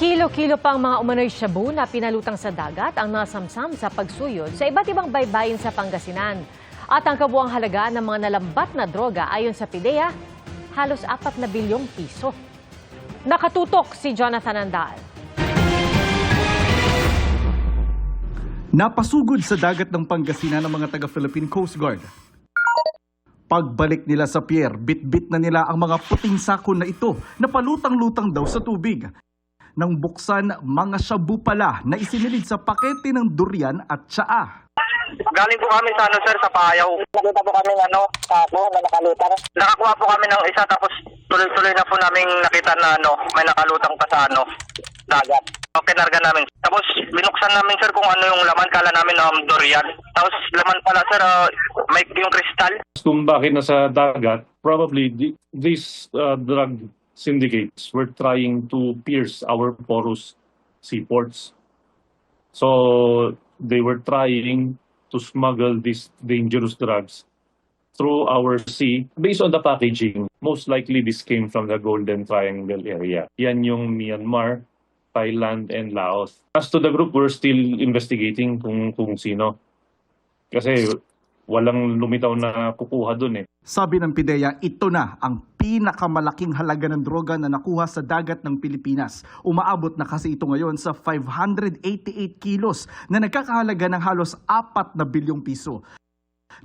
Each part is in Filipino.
Kilo-kilo pang mga umano'y shabu na pinalutang sa dagat ang nasamsam sa pagsuyod sa iba't ibang baybayin sa Pangasinan. At ang kabuuang halaga ng mga nalambat na droga ayon sa PIDEA, halos 4 na bilyong piso. Nakatutok si Jonathan Andal. Napasugod sa dagat ng Pangasinan ng mga taga-Philippine Coast Guard. Pagbalik nila sa pier, bit-bit na nila ang mga puting sako na ito na palutang-lutang daw sa tubig. Nang buksan, mga shabu pala na isinilid sa pakete ng durian at tsaa. Galing po kami sa sir, sa Payaw. Nakita po kami sako na nakalutang. Nakakuha po kami ng isa tapos tuloy-tuloy na po namin nakita na may nakalutang pa sa dagat. Kinarga namin. Tapos binuksan namin sir kung ano yung laman, kala namin durian. Tapos laman pala sir, may yung kristal. Kung bakit nasa dagat, probably these drug syndicates were trying to pierce our porous seaports. So they were trying to smuggle these dangerous drugs through our sea. Based on the packaging, most likely this came from the Golden Triangle area. Yan yung Myanmar, Thailand, and Laos. As to the group, we're still investigating kung sino. Kasi walang lumitaw na kukuha dun eh. Sabi ng PIDEA, ito na ang pinakamalaking halaga ng droga na nakuha sa dagat ng Pilipinas. Umaabot na kasi ito ngayon sa 588 kilos na nagkakahalaga ng halos 4 na bilyong piso.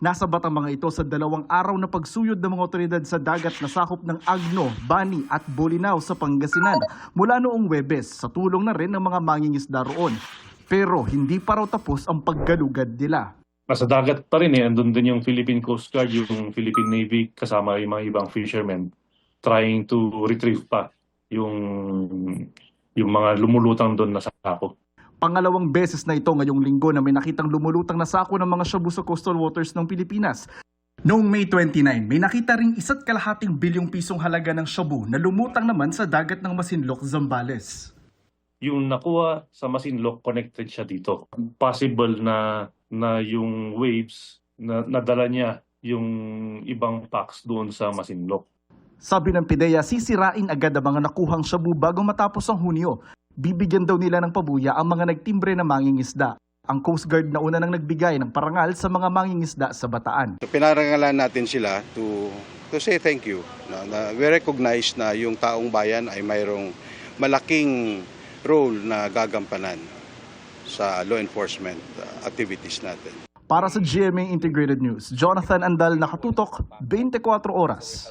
Nasabat ang mga ito sa 2 araw na pagsuyod ng mga otoridad sa dagat na sakop ng Agno, Bani at Bolinao sa Pangasinan mula noong Huwebes sa tulong na rin ng mga mangingisda roon. Pero hindi pa raw tapos ang paggalugad nila. Nasa dagat pa rin eh, andun din yung Philippine Coast Guard, yung Philippine Navy, kasama yung mga ibang fishermen, trying to retrieve pa yung mga lumulutang doon na sako. Pangalawang beses na ito ngayong linggo na may nakitang lumulutang na sako ng mga shabu sa coastal waters ng Pilipinas. Noong May 29, may nakita ring 1.5 bilyong pisong halaga ng shabu na lumutang naman sa dagat ng Masinloc, Zambales. Yung nakuha sa Masinloc, connected siya dito. Possible na yung waves na nadala niya yung ibang packs doon sa Masinloc. Sabi ng PIDEA, sisirain agad ang mga nakuhang shabu bago matapos ang Hunyo. Bibigyan daw nila ng pabuya ang mga nagtimbre na mangingisda. Ang Coast Guard na una nang nagbigay ng parangal sa mga mangingisda sa Bataan. Pinarangalan natin sila to say thank you. We recognize na yung taong bayan ay mayroong malaking role na gagampanan sa law enforcement activities natin. Para sa GMA Integrated News, Jonathan Andal, nakatutok, 24 oras.